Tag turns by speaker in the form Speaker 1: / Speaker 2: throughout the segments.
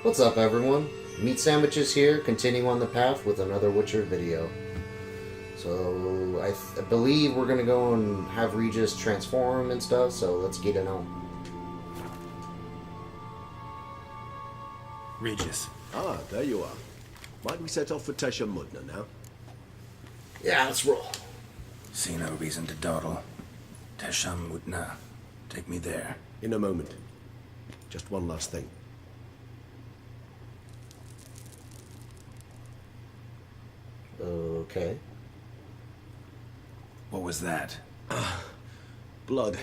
Speaker 1: What's up, everyone? Meat Sandwiches here, continuing on the path with another Witcher video. So, I believe we're gonna go and have Regis transform and stuff, so let's get it on.
Speaker 2: Regis.
Speaker 3: Ah, there you are. Might we set off for Tesha Mudna now?
Speaker 1: Yeah, let's roll.
Speaker 2: See no reason to dawdle. Tesham Mutna. Take me there.
Speaker 3: In a moment. Just one last thing.
Speaker 1: Okay.
Speaker 2: What was that?
Speaker 3: Blood.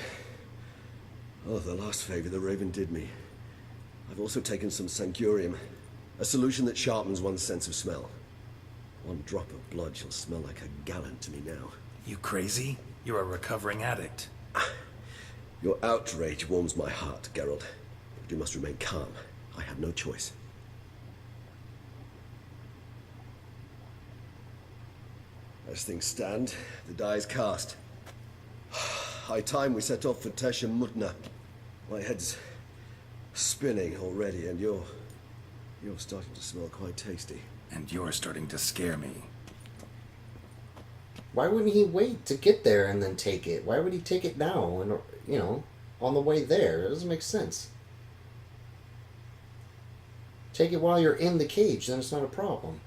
Speaker 3: Oh, the last favor the Raven did me. I've also taken some Sancurium, a solution that sharpens one's sense of smell. One drop of blood shall smell like a gallon to me now.
Speaker 2: You crazy? You're a recovering addict.
Speaker 3: Your outrage warms my heart, Geralt. But you must remain calm. I have no choice. As things stand, the die is cast. High time we set off for Tesha Mutna. My head's spinning already, and you're starting to smell quite tasty.
Speaker 2: And you're starting to scare me.
Speaker 1: Why wouldn't he wait to get there and then take it? Why would he take it now and, on the way there? It doesn't make sense. Take it while you're in the cage, then it's not a problem.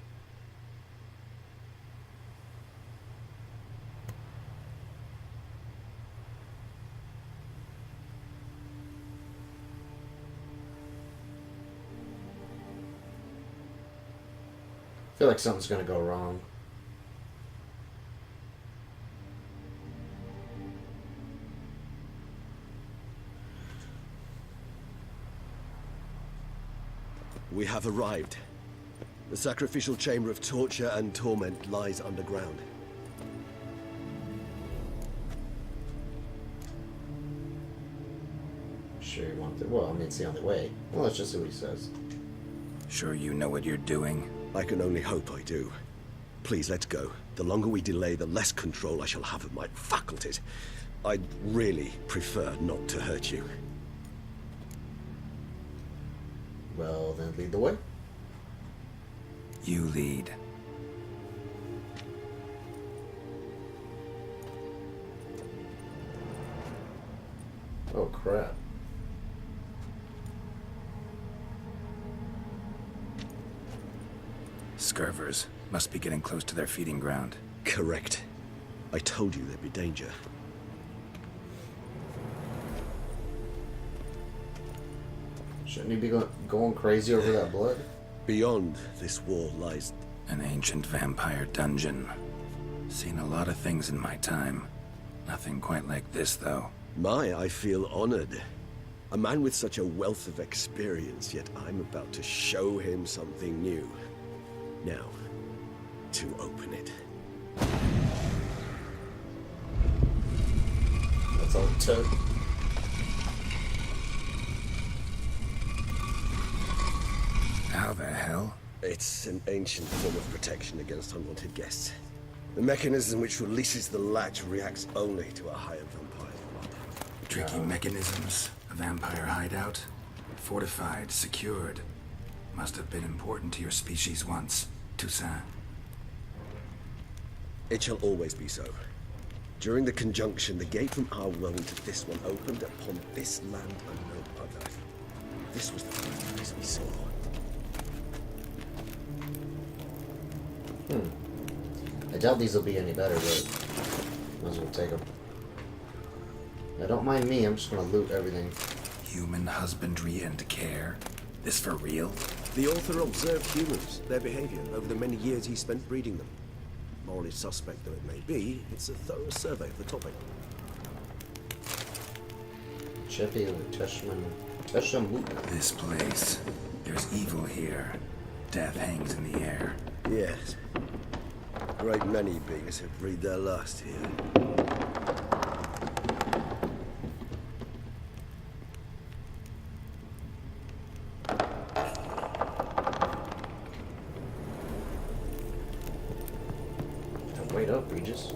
Speaker 1: I feel like something's gonna go wrong.
Speaker 3: We have arrived. The sacrificial chamber of torture and torment lies underground.
Speaker 1: Sure you want to. Well, I mean, it's the only way. Well, let's just see what he says.
Speaker 2: Sure you know what you're doing?
Speaker 3: I can only hope I do. Please, let's go. The longer we delay, the less control I shall have of my faculties. I'd really prefer not to hurt you.
Speaker 1: Well, then lead the way.
Speaker 2: You lead.
Speaker 1: Oh, crap.
Speaker 2: Scurvers must be getting close to their feeding ground.
Speaker 3: Correct. I told you there'd be danger.
Speaker 1: Shouldn't he be going crazy over that blood?
Speaker 3: Beyond this wall lies...
Speaker 2: An ancient vampire dungeon. Seen a lot of things in my time. Nothing quite like this, though.
Speaker 3: I feel honored. A man with such a wealth of experience, yet I'm about to show him something new. Now, to open it.
Speaker 1: That's all it took.
Speaker 2: How the hell?
Speaker 3: It's an ancient form of protection against unwanted guests. The mechanism which releases the latch reacts only to a higher vampire's blood.
Speaker 2: Tricky mechanisms. A vampire hideout. Fortified, secured. Must have been important to your species once, Toussaint.
Speaker 3: It shall always be so. During the conjunction, the gate from our world into this one opened upon this land and no other. This was the first place we saw.
Speaker 1: I doubt these will be any better, but might as well take them. Now, don't mind me, I'm just gonna loot everything.
Speaker 2: Human husbandry and care? This for real?
Speaker 3: The author observed humans, their behavior, over the many years he spent breeding them. Morally suspect though it may be, it's a thorough survey of the topic.
Speaker 1: Chefi Tesham.
Speaker 2: This place. There's evil here. Death hangs in the air.
Speaker 3: Yes. A great many beings have breathed their last here.
Speaker 1: Don't wait up, Regis.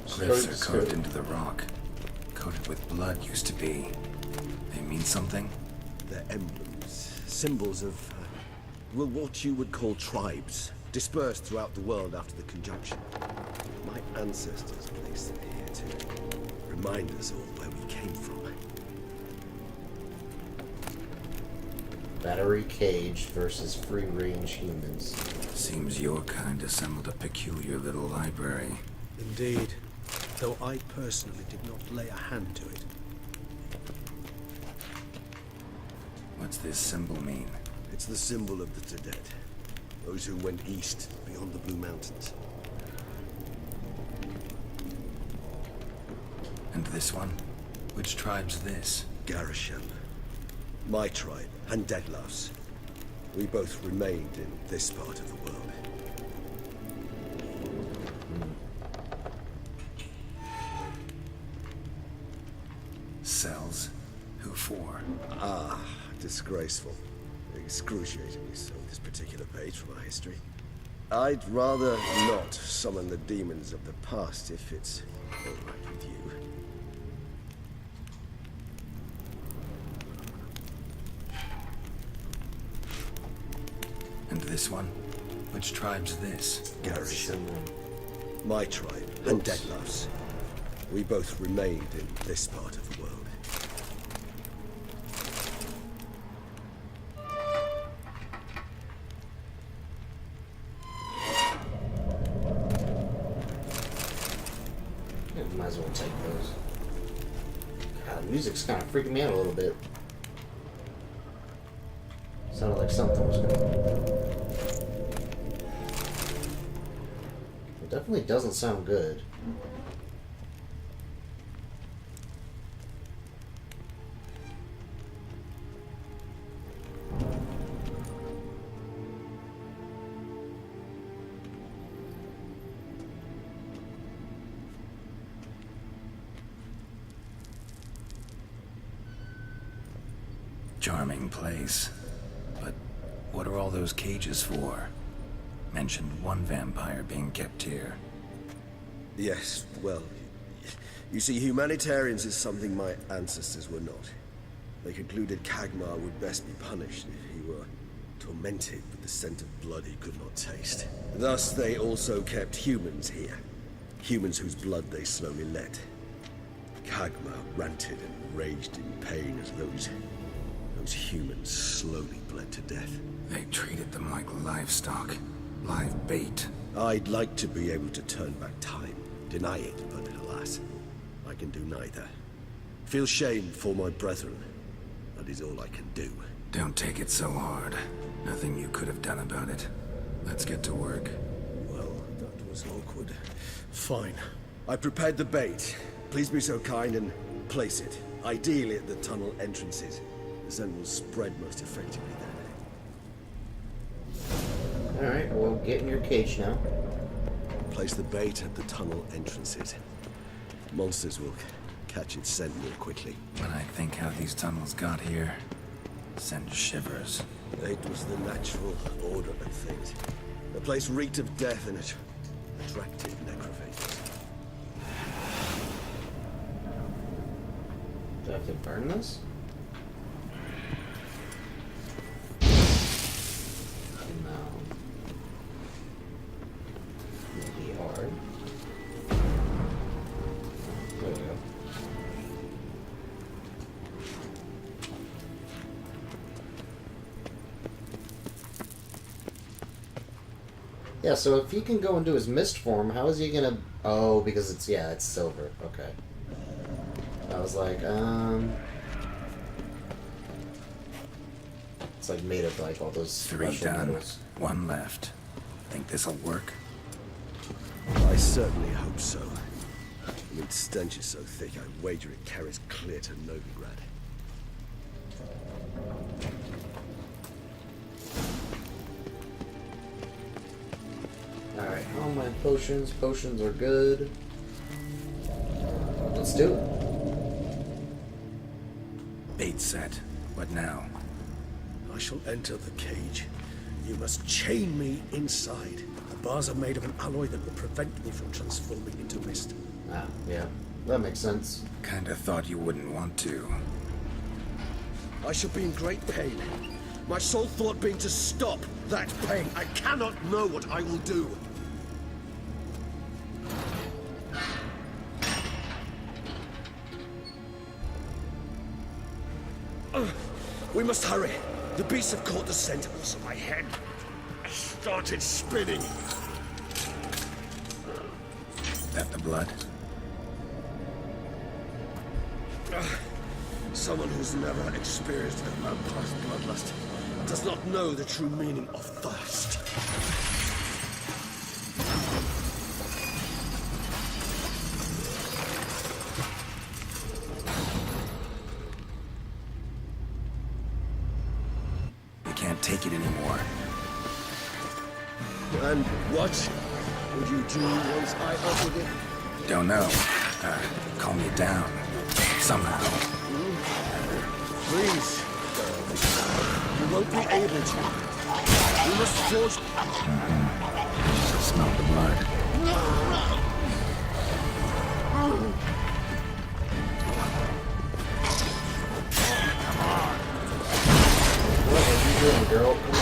Speaker 2: Cliffs are carved into the rock. Coated with blood used to be. They mean something?
Speaker 3: They're emblems, symbols of, well, what you would call tribes, dispersed throughout the world after the conjunction. My ancestors placed them here to remind us all where we came from.
Speaker 1: Battery caged versus free-range humans.
Speaker 2: Seems your kind assembled a peculiar little library.
Speaker 4: Indeed, though I personally did not lay a hand to it.
Speaker 2: What's this symbol mean?
Speaker 3: It's the symbol of the Tedet, those who went east beyond the Blue Mountains.
Speaker 2: And this one? Which tribe's this?
Speaker 3: Garisham. My tribe, and Deadlouse. We both remained in this part of the world.
Speaker 2: Cells? Who for?
Speaker 3: Ah, disgraceful. Excruciatingly so, this particular page from our history. I'd rather not summon the demons of the past if it's all right with you.
Speaker 2: And this one? Which tribe's this?
Speaker 3: Garisham. My tribe, and Deadlouse. We both remained in this part of the world.
Speaker 1: Yeah, might as well take those. God, the music's kind of freaking me out a little bit. Sounded like something was gonna. It definitely doesn't sound good.
Speaker 2: Charming place. But what are all those cages for? Mentioned one vampire being kept here.
Speaker 3: Yes, well, you see, humanitarians is something my ancestors were not. They concluded Kagmar would best be punished if he were tormented with the scent of blood he could not taste. Thus, they also kept humans here. Humans whose blood they slowly let. Kagmar ranted and raged in pain as those humans slowly bled to death.
Speaker 2: They treated them like livestock. Live bait.
Speaker 3: I'd like to be able to turn back time, deny it, but alas, I can do neither. Feel shame for my brethren. That is all I can do.
Speaker 2: Don't take it so hard. Nothing you could have done about it. Let's get to work.
Speaker 3: Well, that was awkward. Fine. I prepared the bait. Please be so kind and place it, ideally at the tunnel entrances. The scent will spread most effectively there.
Speaker 1: Alright, well, get in your cage now.
Speaker 3: Place the bait at the tunnel entrances. Monsters will catch its scent more quickly.
Speaker 2: When I think how these tunnels got here, send shivers.
Speaker 3: It was the natural order of things. The place reeked of death and it attracted necrophages.
Speaker 1: Do I have to burn this? No. Maybe hard. There we go. Yeah, so if he can go into his mist form, how is he gonna... Oh, because it's silver. Okay. I was like, it's like made of like all those
Speaker 2: 3
Speaker 1: special
Speaker 2: done.
Speaker 1: metals.
Speaker 2: 1 left. Think this'll work?
Speaker 3: I certainly hope so. I mean, stench is so thick, I wager it carries clear to Novigrad.
Speaker 1: Alright, all my potions. Potions are good. Let's do it.
Speaker 2: Bait set. What now?
Speaker 4: I shall enter the cage. You must chain me inside. The bars are made of an alloy that will prevent me from transforming into mist.
Speaker 1: Ah, yeah. That makes sense.
Speaker 2: Kinda thought you wouldn't want to.
Speaker 3: I shall be in great pain. My sole thought being to stop that pain. I cannot know what I will do. We must hurry. The beasts have caught the scent also. My head started spinning.
Speaker 2: That the blood?
Speaker 3: Someone who's never experienced a vampire's bloodlust does not know the true meaning of thirst.
Speaker 2: You can't take it anymore.
Speaker 3: And what would you do once I offered it?
Speaker 2: Don't know. Calm you down. Somehow.
Speaker 3: Please. You won't be able to. You must forge...
Speaker 2: Smell the blood.
Speaker 1: What are you doing, girl? Come on.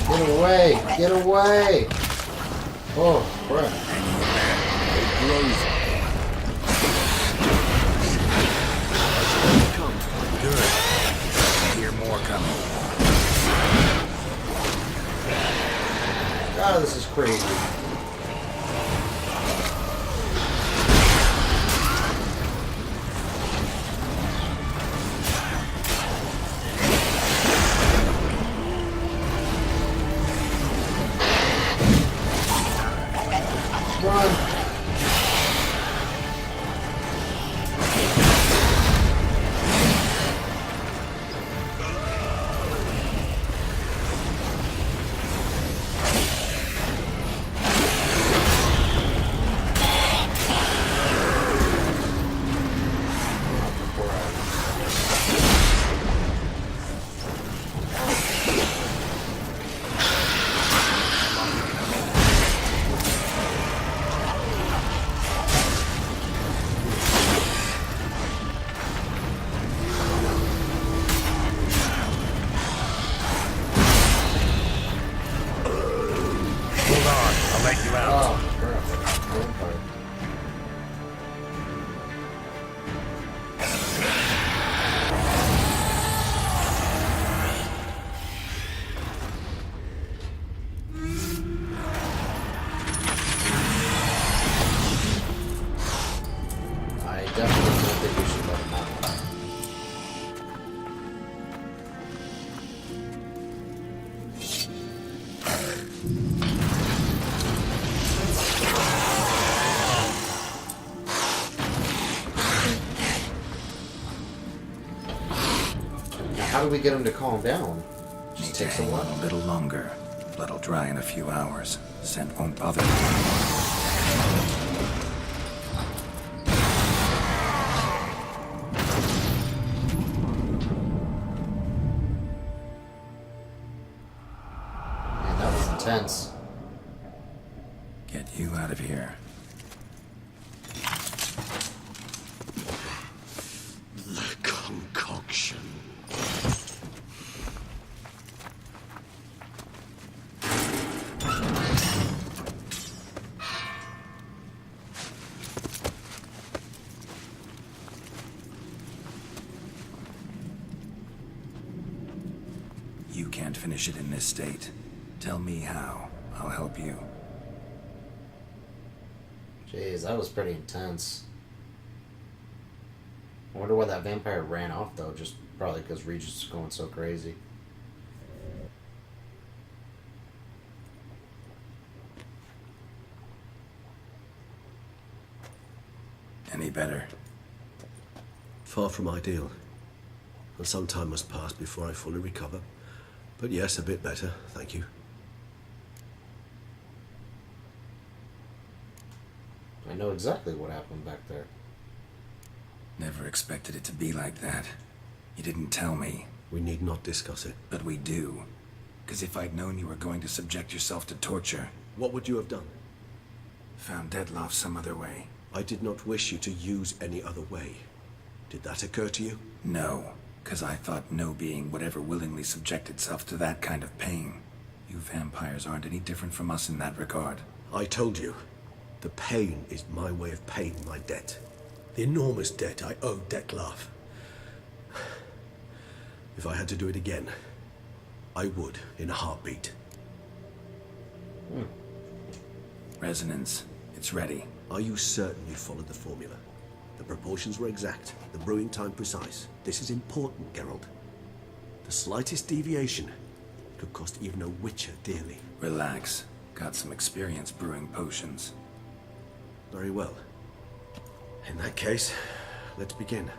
Speaker 1: Get away! Get away! Oh, crap.
Speaker 2: Good. I hear more coming.
Speaker 1: God, this is crazy. Run! Oh, crap. Vampire. I definitely don't think we should let him out. Now, how do we get him to calm down? Just
Speaker 2: Need to
Speaker 1: takes a
Speaker 2: hang on
Speaker 1: while.
Speaker 2: a little longer. Blood'll dry in a few hours. Scent won't bother me.
Speaker 1: Man, that was intense.
Speaker 2: Get you out of here.
Speaker 3: The concoction.
Speaker 2: You can't finish it in this state. Tell me how. I'll help you.
Speaker 1: Jeez, that was pretty intense. I wonder why that vampire ran off, though. Just probably because Regis is going so crazy.
Speaker 2: Any better?
Speaker 3: Far from ideal. And some time must pass before I fully recover. But yes, a bit better, thank you.
Speaker 1: I know exactly what happened back there.
Speaker 2: Never expected it to be like that. You didn't tell me.
Speaker 3: We need not discuss it.
Speaker 2: But we do. Because if I'd known you were going to subject yourself to torture...
Speaker 3: What would you have done?
Speaker 2: Found Dettlaff some other way.
Speaker 3: I did not wish you to use any other way. Did that occur to you?
Speaker 2: No. Because I thought no being would ever willingly subject itself to that kind of pain. You vampires aren't any different from us in that regard.
Speaker 3: I told you. The pain is my way of paying my debt.
Speaker 4: The enormous debt I owe Dettlaff.
Speaker 3: If I had to do it again, I would, in a heartbeat.
Speaker 2: Resonance. It's ready.
Speaker 3: Are you certain you followed the formula? The proportions were exact, the brewing time precise. This is important, Geralt. The slightest deviation could cost even a Witcher dearly.
Speaker 2: Relax. Got some experience brewing potions.
Speaker 3: Very well. In that case, let's begin.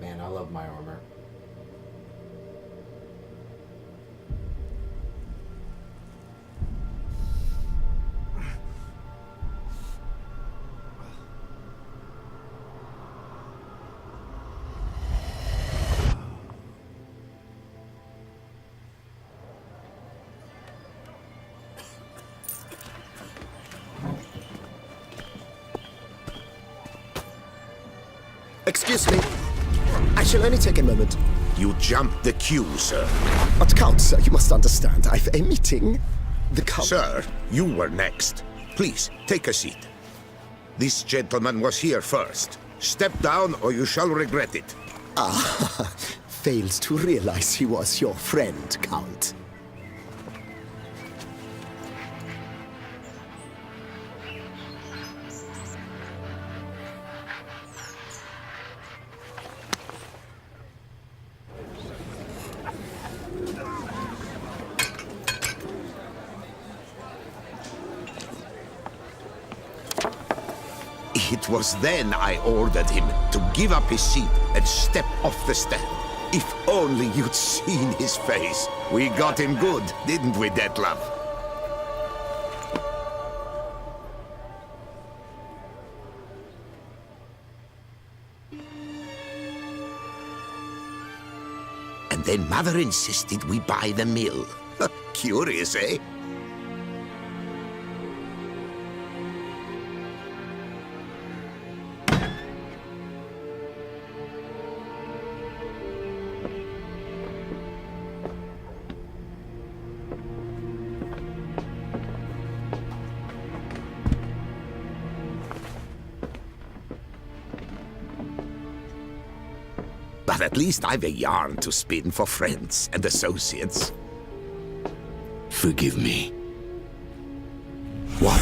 Speaker 1: Man, I love my armor.
Speaker 5: Excuse me. I shall only take a moment.
Speaker 6: You jumped the queue, sir.
Speaker 5: But Count, sir, you must understand. I've a meeting. The Count...
Speaker 6: Sir, you were next. Please, take a seat. This gentleman was here first. Step down or you shall regret it.
Speaker 5: Ah, fails to realize he was your friend, Count.
Speaker 6: It was then I ordered him to give up his seat and step off the stand. If only you'd seen his face. We got him good, didn't we, Dettlaff? And then Mother insisted we buy the mill. Curious, eh? But at least I've a yarn to spin for friends and associates. Forgive me. What?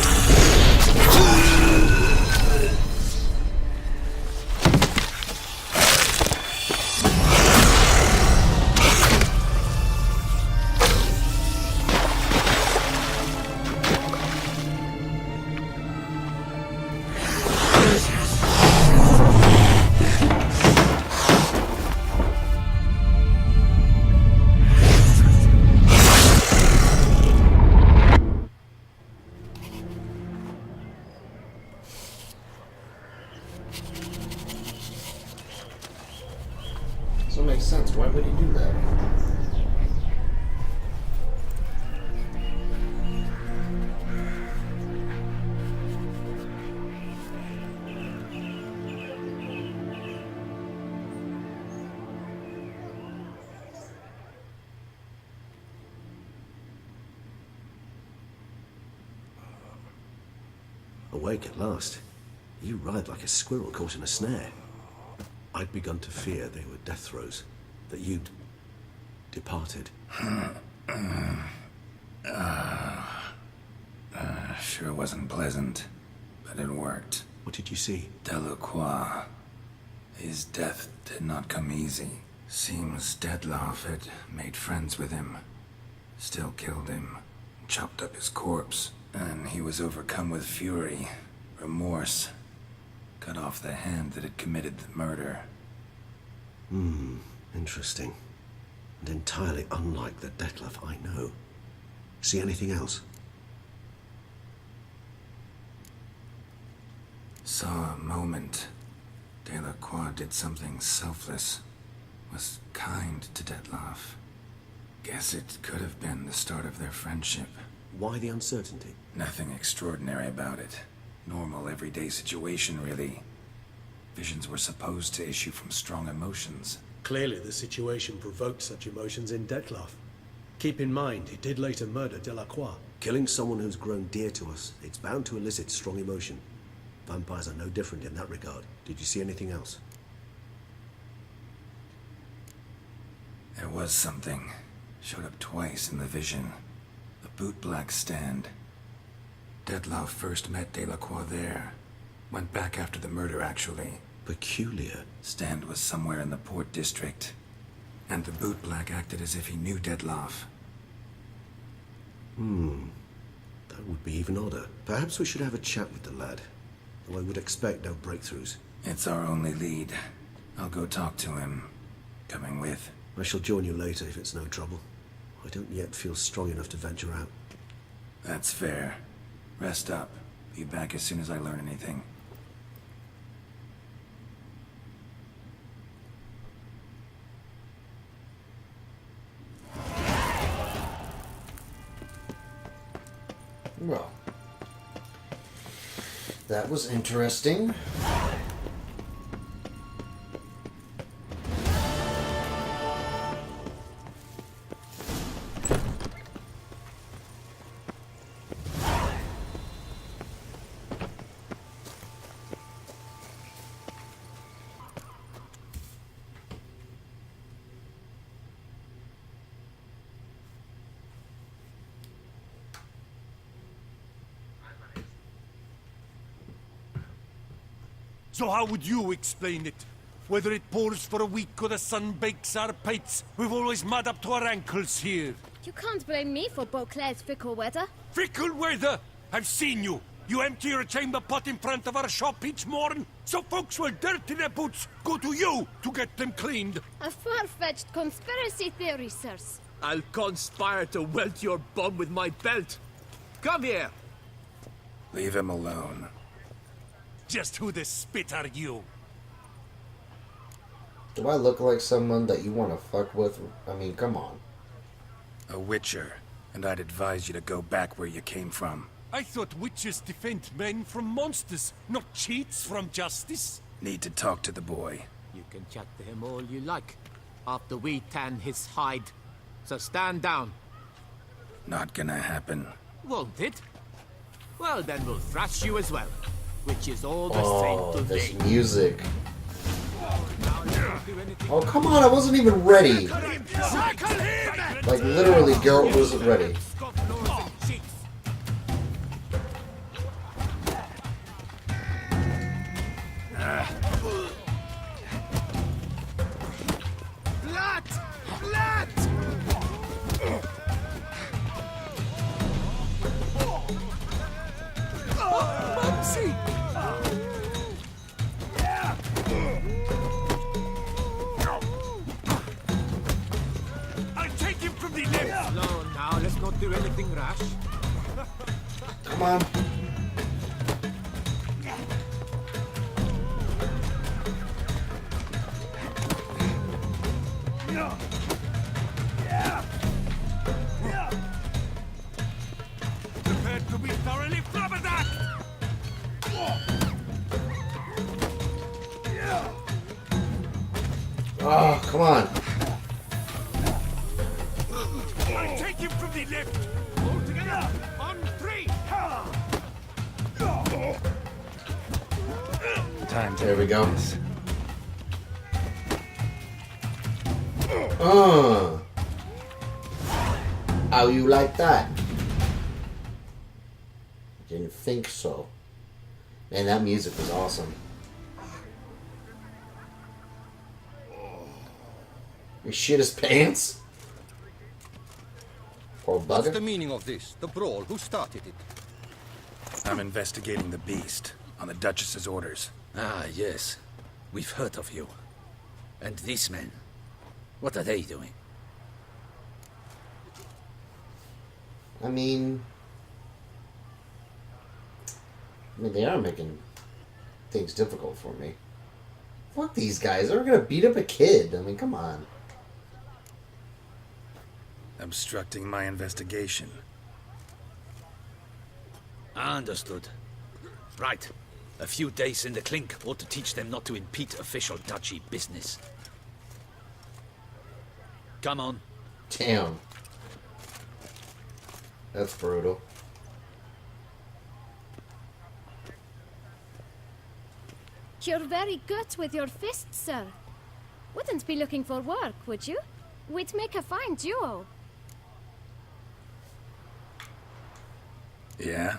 Speaker 1: So it makes sense. Why would he do that?
Speaker 3: Awake at last. You writhed like a squirrel caught in a snare. I'd begun to fear they were death throes, that you'd departed.
Speaker 2: Sure wasn't pleasant, but it worked.
Speaker 3: What did you see?
Speaker 2: Delacroix. His death did not come easy. Seems Dettlaff had made friends with him. Still killed him. Chopped up his corpse. And he was overcome with fury, remorse, cut off the hand that had committed the murder.
Speaker 3: Interesting. And entirely unlike the Detlef I know. See anything else?
Speaker 2: Saw a moment. Delacroix did something selfless. Was kind to Detlef. Guess it could have been the start of their friendship.
Speaker 3: Why the uncertainty?
Speaker 2: Nothing extraordinary about it. Normal, everyday situation, really. Visions were supposed to issue from strong emotions.
Speaker 4: Clearly, the situation provoked such emotions in Detlef. Keep in mind, he did later murder Delacroix.
Speaker 3: Killing someone who's grown dear to us, it's bound to elicit strong emotion. Vampires are no different in that regard. Did you see anything else?
Speaker 2: There was something. Showed up twice in the vision. A bootblack stand. Detlef first met Delacroix there. Went back after the murder, actually.
Speaker 3: Peculiar.
Speaker 2: Stand was somewhere in the Port District. And the bootblack acted as if he knew Detlef.
Speaker 3: That would be even odder. Perhaps we should have a chat with the lad. Though I would expect no breakthroughs.
Speaker 2: It's our only lead. I'll go talk to him. Coming with.
Speaker 3: I shall join you later if it's no trouble. I don't yet feel strong enough to venture out.
Speaker 2: That's fair. Rest up. Be back as soon as I learn anything.
Speaker 1: Well, that was interesting.
Speaker 7: So how would you explain it? Whether it pours for a week or the sun bakes our pates, we've always mud up to our ankles here.
Speaker 8: You can't blame me for Beauclair's fickle weather.
Speaker 7: Fickle weather! I've seen you! You empty your chamber pot in front of our shop each morn, so folks will dirty their boots, go to you to get them cleaned.
Speaker 8: A far-fetched conspiracy theory, sirs.
Speaker 9: I'll conspire to welt your bum with my belt. Come here!
Speaker 2: Leave him alone.
Speaker 7: Just who the spit are you?
Speaker 1: Do I look like someone that you want to fuck with? I mean, come on.
Speaker 2: A witcher, and I'd advise you to go back where you came from.
Speaker 7: I thought witches defend men from monsters, not cheats from justice.
Speaker 2: Need to talk to the boy.
Speaker 9: You can chat to him all you like, after we tan his hide. So stand down.
Speaker 2: Not gonna happen.
Speaker 9: Won't it? Well, then we'll thrash you as well. Which is all the
Speaker 1: Oh,
Speaker 9: same
Speaker 1: this
Speaker 9: today.
Speaker 1: music.
Speaker 9: Now you don't do anything.
Speaker 1: Oh, come on, I wasn't even ready. Like, literally, Geralt wasn't ready.
Speaker 9: Scoff nose and cheeks. Flat! Flat! Mumsy!
Speaker 7: I'll take him from the left.
Speaker 9: Slow now, let's not do anything rash.
Speaker 1: Come on.
Speaker 7: Prepared to be thoroughly flabbergasted.
Speaker 1: Oh, come on.
Speaker 7: I'll take him from the left.
Speaker 9: All together, on three!
Speaker 2: Time to
Speaker 1: There we go.
Speaker 2: this.
Speaker 1: How you like that? Didn't think so. Man, that music was awesome. You shit his pants? Poor
Speaker 10: What's the
Speaker 1: bugger.
Speaker 10: meaning of this? The brawl? Who started it?
Speaker 2: I'm investigating the beast, on the Duchess's orders.
Speaker 10: Ah, yes. We've heard of you. And these men, what are they doing?
Speaker 1: I mean, they are making things difficult for me. Fuck these guys. They're gonna beat up a kid. I mean, come on.
Speaker 2: Obstructing my investigation.
Speaker 10: Understood. Right. A few days in the clink ought to teach them not to impede official duchy business. Come on.
Speaker 1: Damn. That's brutal.
Speaker 8: You're very good with your fists, sir. Wouldn't be looking for work, would you? We'd make a fine duo.
Speaker 2: Yeah?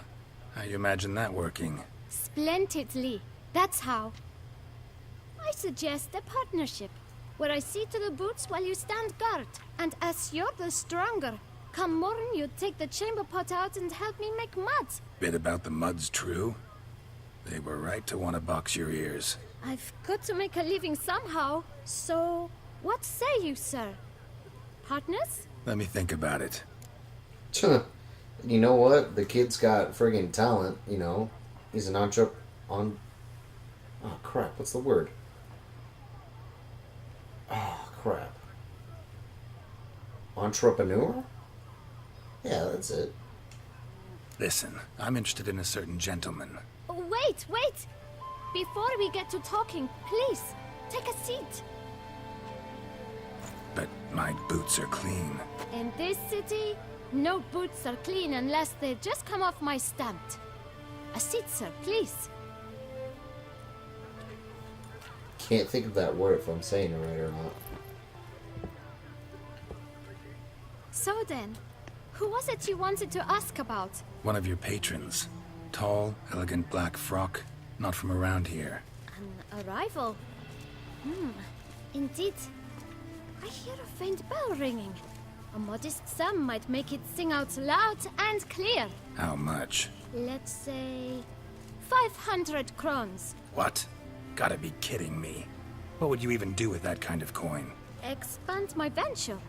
Speaker 2: How you imagine that working?
Speaker 8: Splendidly. That's how. I suggest a partnership, where I see to the boots while you stand guard. And as you're the stronger, come morn you take the chamber pot out and help me make mud.
Speaker 2: Bit about the mud's true? They were right to want to box your ears.
Speaker 8: I've got to make a living somehow, so what say you, sir? Partners?
Speaker 2: Let me think about it.
Speaker 1: You know what? The kid's got friggin' talent, you know. He's an oh crap, what's the word? Oh crap. Entrepreneur? Yeah, that's it.
Speaker 2: Listen, I'm interested in a certain gentleman.
Speaker 8: Wait, wait! Before we get to talking, please, take a seat.
Speaker 2: But my boots are clean.
Speaker 8: In this city, no boots are clean unless they just come off my stamp. A seat, sir, please.
Speaker 1: Can't think of that word if I'm saying it right or not.
Speaker 8: So then, who was it you wanted to ask about?
Speaker 2: One of your patrons. Tall, elegant black frock. Not from around here.
Speaker 8: An arrival? Indeed. I hear a faint bell ringing. A modest sum might make it sing out loud and clear.
Speaker 2: How much?
Speaker 8: Let's say 500 crowns.
Speaker 2: What? Gotta be kidding me. What would you even do with that kind of coin?
Speaker 8: Expand my venture.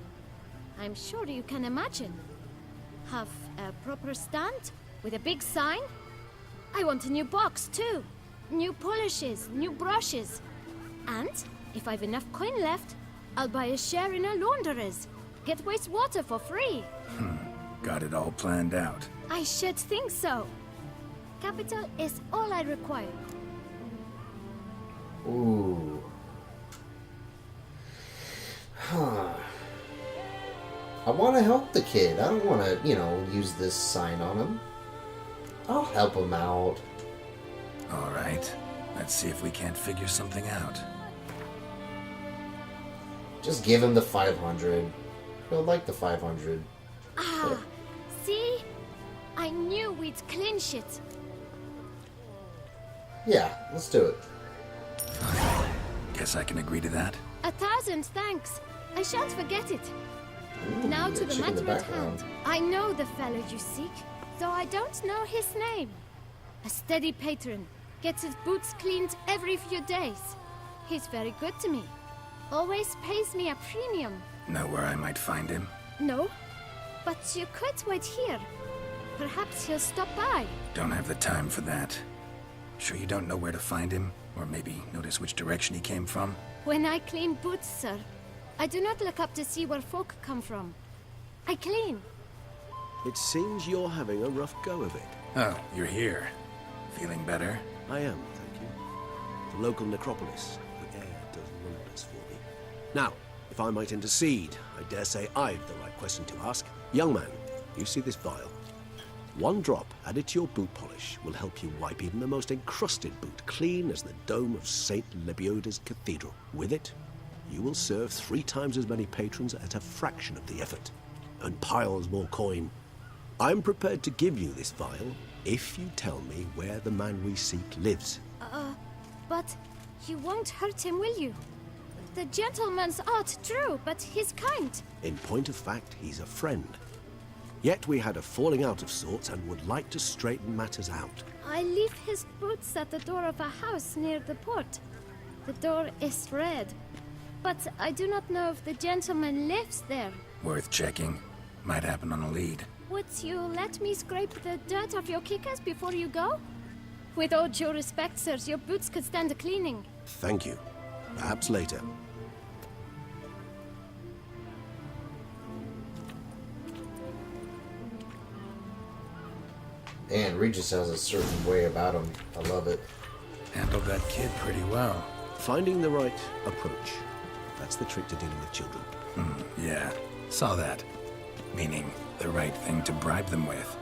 Speaker 8: I'm sure you can imagine. Have a proper stand with a big sign. I want a new box too. New polishes, new brushes. And if I've enough coin left, I'll buy a share in a launderer's. Get wastewater for free.
Speaker 2: Got it all planned out.
Speaker 8: I should think so. Capital is all I require.
Speaker 1: Ooh. Huh. I want to help the kid. I don't want to, use this sign on him. I'll help him out.
Speaker 2: All right. Let's see if we can't figure something out.
Speaker 1: Just give him the 500. He'll like the 500.
Speaker 8: Ah, see? I knew we'd clinch it.
Speaker 1: Yeah, let's do it.
Speaker 2: Guess I can agree to that.
Speaker 8: 1,000 thanks. I shan't forget it.
Speaker 1: Ooh,
Speaker 8: Now to
Speaker 1: that
Speaker 8: the
Speaker 1: chick in
Speaker 8: matter at
Speaker 1: background.
Speaker 8: hand. I know the fellow you seek, though I don't know his name. A steady patron. Gets his boots cleaned every few days. He's very good to me. Always pays me a premium.
Speaker 2: Know where I might find him?
Speaker 8: No, but you could wait here. Perhaps he'll stop by.
Speaker 2: Don't have the time for that. Sure you don't know where to find him? Or maybe notice which direction he came from?
Speaker 8: When I clean boots, sir, I do not look up to see where folk come from. I clean.
Speaker 3: It seems you're having a rough go of it.
Speaker 2: Oh, you're here. Feeling better?
Speaker 3: I am, thank you. The local necropolis. The air does wonders for me. Now, if I might intercede, I dare say I've the right question to ask. Young man, you see this vial? One drop added to your boot polish will help you wipe even the most encrusted boot clean as the dome of St. Lebioda's Cathedral. With it, you will serve 3 times as many patrons at a fraction of the effort, and piles more coin. I'm prepared to give you this vial if you tell me where the man we seek lives.
Speaker 8: But you won't hurt him, will you? The gentleman's art, true, but he's kind.
Speaker 3: In point of fact, he's a friend.
Speaker 4: Yet we had a falling out of sorts and would like to straighten matters out.
Speaker 8: I leave his boots at the door of a house near the port. The door is red, but I do not know if the gentleman lives there.
Speaker 2: Worth checking. Might happen on a lead.
Speaker 8: Would you let me scrape the dirt off your kickers before you go? With all due respect, sirs, your boots could stand a cleaning.
Speaker 4: Thank you. Perhaps later.
Speaker 1: And Regis has a certain way about him. I love it.
Speaker 2: Handled that kid pretty well.
Speaker 4: Finding the right approach. That's the trick to dealing with children.
Speaker 2: Yeah, saw that. Meaning, the right thing to bribe them with.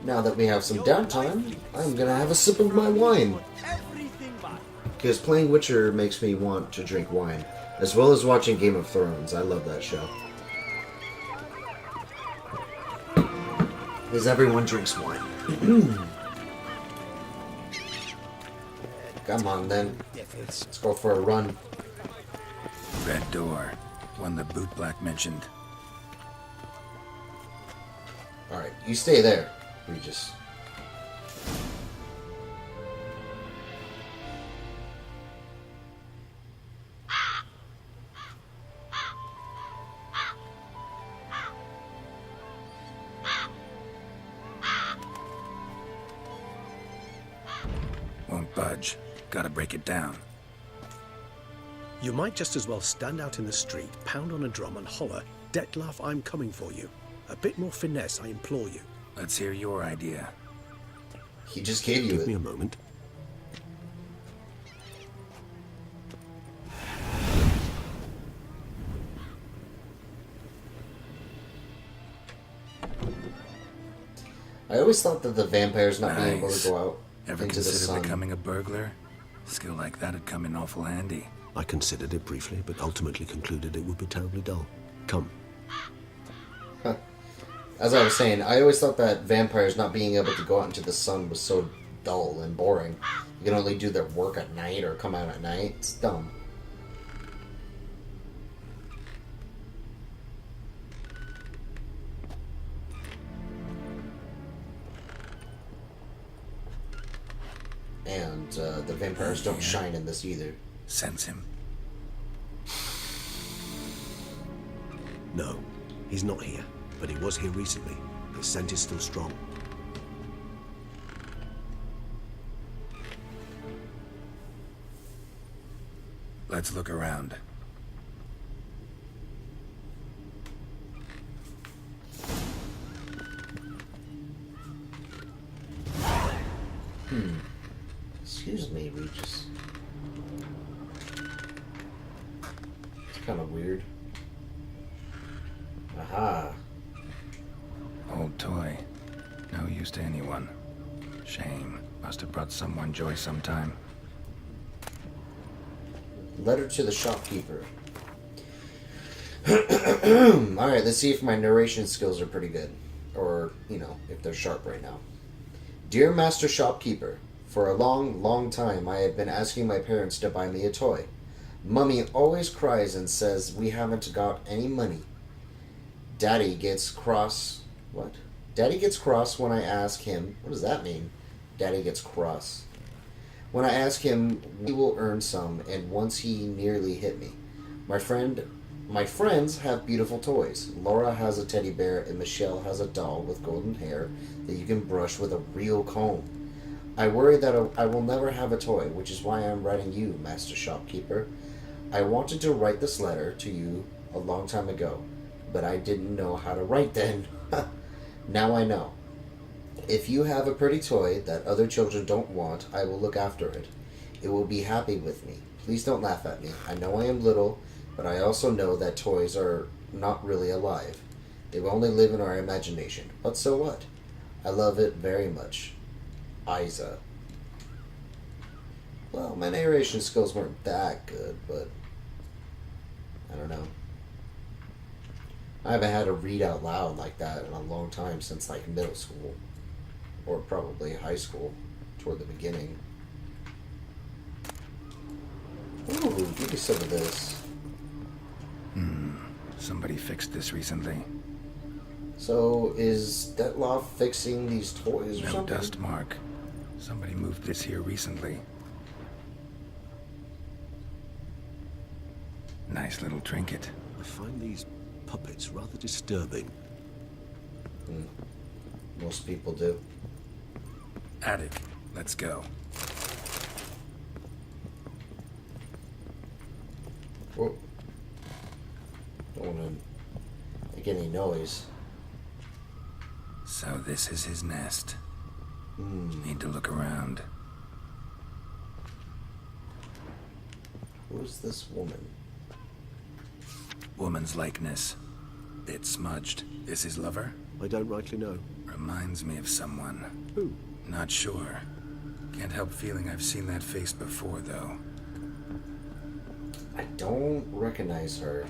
Speaker 1: Now that we have some downtime, I'm gonna have a sip of my wine. Because playing Witcher makes me want to drink wine. As well as watching Game of Thrones. I love that show. Because everyone drinks wine. Come on then. Let's go for a run.
Speaker 2: Red door. One the bootblack mentioned.
Speaker 1: Alright, you stay there, Regis.
Speaker 2: Won't budge. Gotta break it down.
Speaker 4: You might just as well stand out in the street, pound on a drum and holler, "Dettlaff, I'm coming for you." A bit more finesse, I implore you.
Speaker 2: Let's hear your idea.
Speaker 1: He just gave you
Speaker 4: Give
Speaker 1: it.
Speaker 4: me a moment.
Speaker 1: I always thought that the vampires not being able
Speaker 2: Nice.
Speaker 1: to go out
Speaker 2: Ever
Speaker 1: into the
Speaker 2: consider
Speaker 1: sun.
Speaker 2: becoming a burglar? Skill like that'd come in awful handy.
Speaker 4: I considered it briefly, but ultimately concluded it would be terribly dull. Come.
Speaker 1: As I was saying, I always thought that vampires not being able to go out into the sun was so dull and boring. You can only do their work at night or come out at night. It's dumb. And the vampires don't shine in this either.
Speaker 2: Sense him.
Speaker 4: No, he's not here, but he was here recently. His scent is still strong.
Speaker 2: Let's look around.
Speaker 1: Excuse me, Regis. It's kind of weird. Aha.
Speaker 2: Old toy. No use to anyone. Shame. Must have brought someone joy sometime.
Speaker 1: Letter to the shopkeeper. Alright, let's see if my narration skills are pretty good. Or, you know, if they're sharp right now. Dear Master Shopkeeper, for a long, long time I have been asking my parents to buy me a toy. Mummy always cries and says we haven't got any money. Daddy gets cross. What? Daddy gets cross when I ask him. What does that mean? Daddy gets cross. When I ask him, we will earn some, and once he nearly hit me. My friends have beautiful toys. Laura has a teddy bear, and Michelle has a doll with golden hair that you can brush with a real comb. I worry that I will never have a toy, which is why I'm writing you, Master Shopkeeper. I wanted to write this letter to you a long time ago, but I didn't know how to write then. Now I know. If you have a pretty toy that other children don't want, I will look after it. It will be happy with me. Please don't laugh at me. I know I am little, but I also know that toys are not really alive. They will only live in our imagination. But so what? I love it very much. Isa. Well, my narration skills weren't that good, but I don't know. I haven't had to read out loud like that in a long time, since like middle school. Or probably high school, toward the beginning. Ooh, give me some of this.
Speaker 2: Somebody fixed this recently.
Speaker 1: So is Detloff fixing these toys or
Speaker 2: No
Speaker 1: something?
Speaker 2: dust mark. Somebody moved this here recently. Nice little trinket.
Speaker 3: I find these puppets rather disturbing.
Speaker 1: Most people do.
Speaker 2: Attic, let's go.
Speaker 1: Whoa. Don't want to make any noise.
Speaker 2: So this is his nest. Need to look around.
Speaker 1: Who's this woman?
Speaker 2: Woman's likeness. Bit smudged. Is his lover?
Speaker 3: I don't rightly know.
Speaker 2: Reminds me of someone.
Speaker 3: Who?
Speaker 2: Not sure. Can't help feeling I've seen that face before, though.
Speaker 1: I don't recognize her.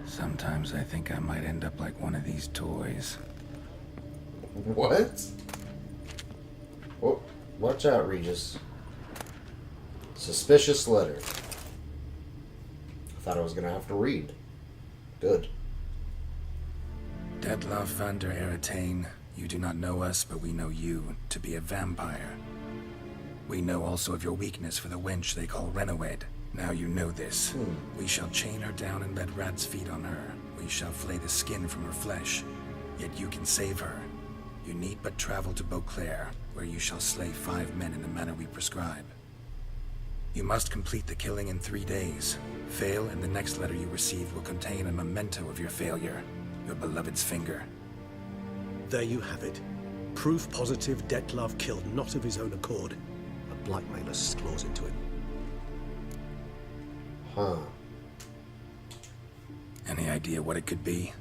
Speaker 2: Sometimes I think I might end up like one of these toys.
Speaker 1: What? Oh, watch out, Regis. Suspicious letter. I thought I was gonna have to read. Good.
Speaker 2: Detloff van der Eretane, you do not know us, but we know you to be a vampire. We know also of your weakness for the wench they call Renowed. Now you know this. We shall chain her down and let rats feed on her. We shall flay the skin from her flesh. Yet you can save her. You need but travel to Beauclair, where you shall slay 5 men in the manner we prescribe. You must complete the killing in 3 days. Fail, and the next letter you receive will contain a memento of your failure. Your beloved's finger.
Speaker 4: There you have it. Proof positive Detlav killed not of his own accord.
Speaker 3: A blackmailer's claws into him.
Speaker 1: Huh.
Speaker 2: Any idea what it could be?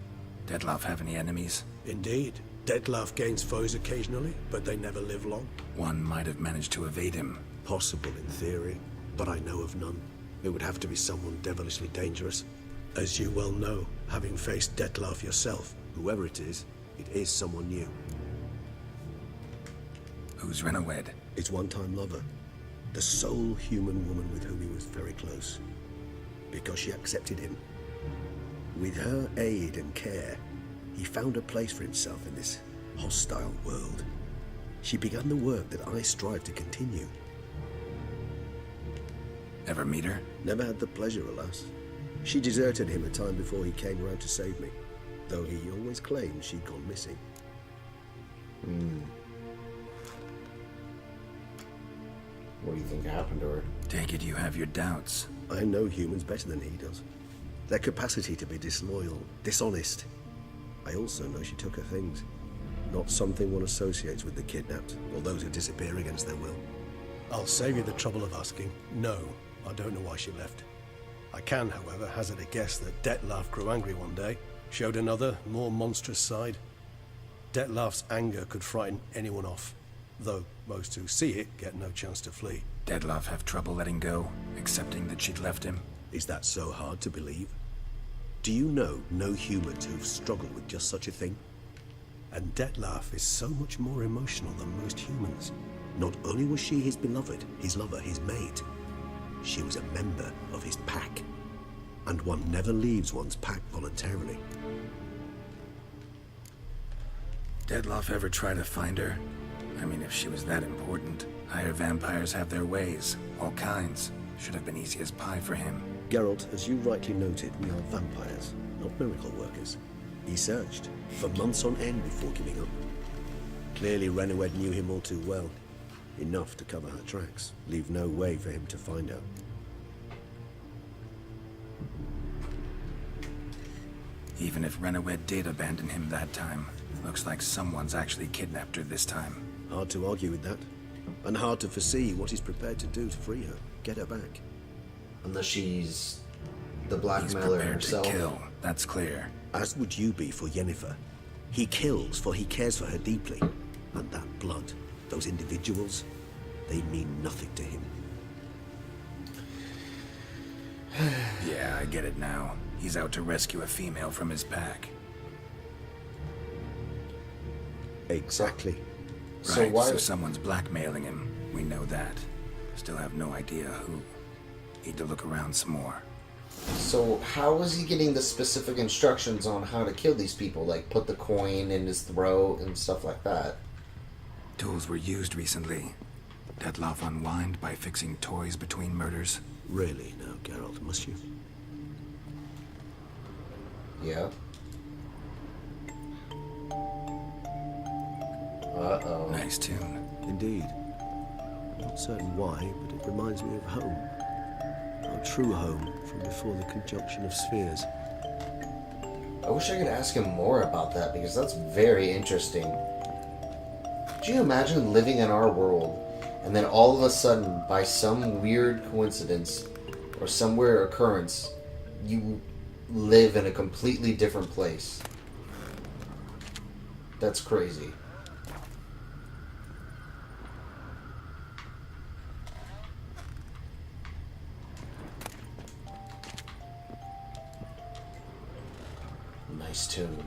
Speaker 2: Detloff have any enemies?
Speaker 4: Indeed. Detlav gains foes occasionally, but they never live long.
Speaker 2: One might have managed to evade him.
Speaker 3: Possible in theory, but I know of none. It would have to be someone devilishly dangerous.
Speaker 4: As you well know, having faced Detlav yourself.
Speaker 3: Whoever it is someone new.
Speaker 2: Who's Renowed?
Speaker 3: His one-time lover. The sole human woman with whom he was very close. Because she accepted him. With her aid and care, he found a place for himself in this hostile world. She began the work that I strive to continue.
Speaker 2: Ever meet her?
Speaker 3: Never had the pleasure, alas. She deserted him a time before he came around to save me, though he always claimed she'd gone missing.
Speaker 1: What do you think happened to her?
Speaker 2: Take it you have your doubts.
Speaker 3: I know humans better than he does. Their capacity to be disloyal, dishonest. I also know she took her things. Not something one associates with the kidnapped, or those who disappear against their will.
Speaker 4: I'll save you the trouble of asking. No, I don't know why she left. I can, however, hazard a guess that Detlav grew angry one day, showed another, more monstrous side. Detlav's anger could frighten anyone off, though most who see it get no chance to flee.
Speaker 2: Detloff have trouble letting go, accepting that she'd left him.
Speaker 3: Is that so hard to believe? Do you know no humans who've struggled with just such a thing?
Speaker 4: And Detlav is so much more emotional than most humans.
Speaker 3: Not only was she his beloved, his lover, his mate, she was a member of his pack. And one never leaves one's pack voluntarily.
Speaker 2: Detloff ever try to find her? I mean, if she was that important. Higher vampires have their ways, all kinds. Should have been easy as pie for him.
Speaker 3: Geralt, as you rightly noted, we are vampires, not miracle workers. He searched for months on end before giving up. Clearly Renowed knew him all too well. Enough to cover her tracks, leave no way for him to find her.
Speaker 2: Even if Renowed did abandon him that time, looks like someone's actually kidnapped her this time.
Speaker 3: Hard to argue with that. And hard to foresee what he's prepared to do to free her, get her back.
Speaker 1: Unless she's the
Speaker 2: He's
Speaker 1: blackmailer
Speaker 2: prepared
Speaker 1: herself.
Speaker 2: to kill, that's clear.
Speaker 3: As would you be for Yennefer. He kills for he cares for her deeply. And that blood, those individuals, they mean nothing to him.
Speaker 2: Yeah, I get it now. He's out to rescue a female from his pack.
Speaker 3: Exactly.
Speaker 1: So
Speaker 2: Right,
Speaker 1: why?
Speaker 2: so someone's blackmailing him. We know that. Still have no idea who. Need to look around some more.
Speaker 1: So how was he getting the specific instructions on how to kill these people? Like put the coin in his throat and stuff like that?
Speaker 2: Tools were used recently. Dettlaff unwind by fixing toys between murders.
Speaker 3: Really now, Geralt, must you?
Speaker 1: Yeah. Uh-oh.
Speaker 2: Nice tune.
Speaker 3: Indeed. I'm not certain why, but it reminds me of home. Our true home from before the conjunction of spheres.
Speaker 1: I wish I could ask him more about that, because that's very interesting. Could you imagine living in our world, and then all of a sudden, by some weird coincidence, or some weird occurrence, you live in a completely different place? That's crazy. Nice tune.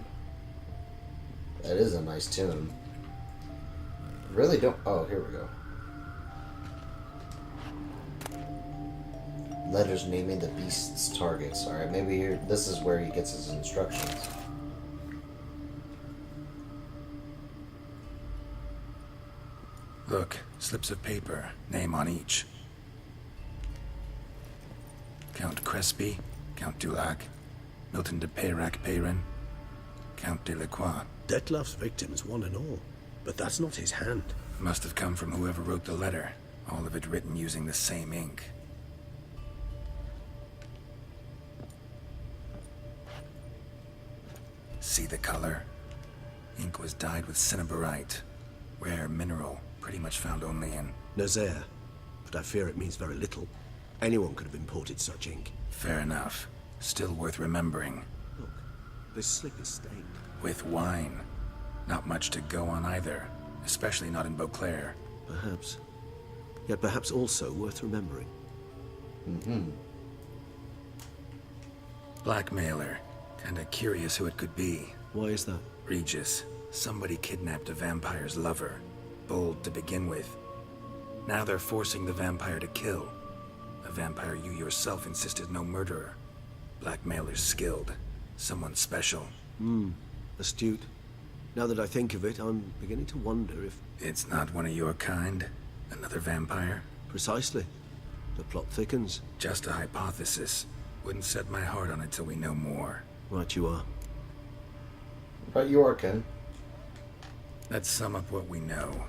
Speaker 1: That is a nice tune. Really don't... Oh, here we go. Letters naming the beast's targets. Alright, maybe here... This is where he gets his instructions.
Speaker 2: Look, slips of paper, name on each. Count Crespi, Count Dulac, Milton de Peyrac-Peyrin, Count Delacroix.
Speaker 4: Dettlaff's victims, one and all. But that's not his hand.
Speaker 2: Must have come from whoever wrote the letter. All of it written using the same ink. See the color? Ink was dyed with cinnabarite. Rare mineral, pretty much found only in...
Speaker 3: Nazaire. But I fear it means very little. Anyone could have imported such ink.
Speaker 2: Fair enough. Still worth remembering.
Speaker 3: Look, this slip is stained.
Speaker 2: With wine. Not much to go on either. Especially not in Beauclair.
Speaker 3: Perhaps. Yet perhaps also worth remembering.
Speaker 1: Mm-hmm.
Speaker 2: Blackmailer. Kinda curious who it could be.
Speaker 3: Why is that?
Speaker 2: Regis. Somebody kidnapped a vampire's lover. Bold to begin with. Now they're forcing the vampire to kill. A vampire you yourself insisted no murderer. Blackmailer's skilled. Someone special.
Speaker 3: Astute. Now that I think of it, I'm beginning to wonder if...
Speaker 2: It's not one of your kind? Another vampire?
Speaker 3: Precisely. The plot thickens.
Speaker 2: Just a hypothesis. Wouldn't set my heart on it till we know more.
Speaker 3: Right you are.
Speaker 1: But you are, Ken.
Speaker 2: Let's sum up what we know.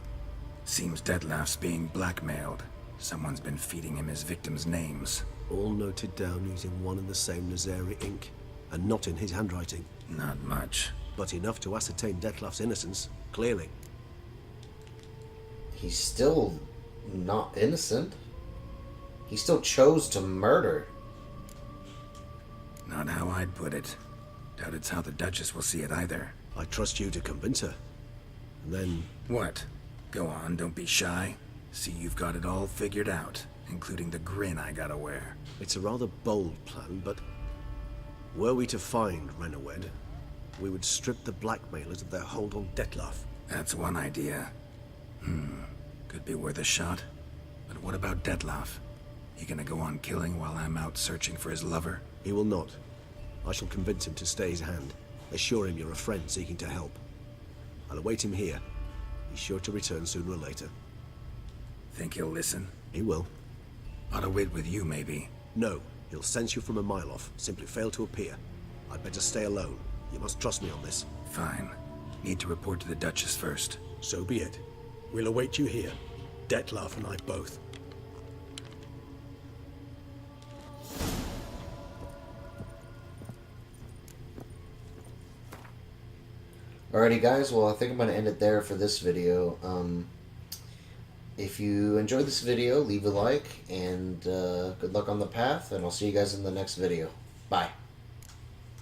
Speaker 2: Seems Dettlaff's being blackmailed. Someone's been feeding him his victims' names.
Speaker 3: All noted down using one and the same Nazari ink. And not in his handwriting.
Speaker 2: Not much.
Speaker 3: But enough to ascertain Dettlaff's innocence, clearly.
Speaker 1: He's still not innocent. He still chose to murder.
Speaker 2: Not how I'd put it. Doubt it's how the Duchess will see it either.
Speaker 3: I trust you to convince her. And then...
Speaker 2: What? Go on, don't be shy. See you've got it all figured out, including the grin I gotta wear.
Speaker 3: It's a rather bold plan, but... Were we to find Renawed, we would strip the blackmailers of their hold on Dettlaff.
Speaker 2: That's one idea. Could be worth a shot. But what about Dettlaff? He gonna go on killing while I'm out searching for his lover?
Speaker 3: He will not. I shall convince him to stay his hand. Assure him you're a friend seeking to help. I'll await him here. He's sure to return sooner or later.
Speaker 2: Think he'll listen?
Speaker 3: He will.
Speaker 2: Ought to wait with you, maybe.
Speaker 3: No. He'll sense you from a mile off. Simply fail to appear. I'd better stay alone. You must trust me on this.
Speaker 2: Fine. Need to report to the Duchess first.
Speaker 4: So be it. We'll await you here. Dettlaff and I both.
Speaker 1: Alrighty guys, well I think I'm going to end it there for this video. If you enjoyed this video, leave a like, and good luck on the path, and I'll see you guys in the next video.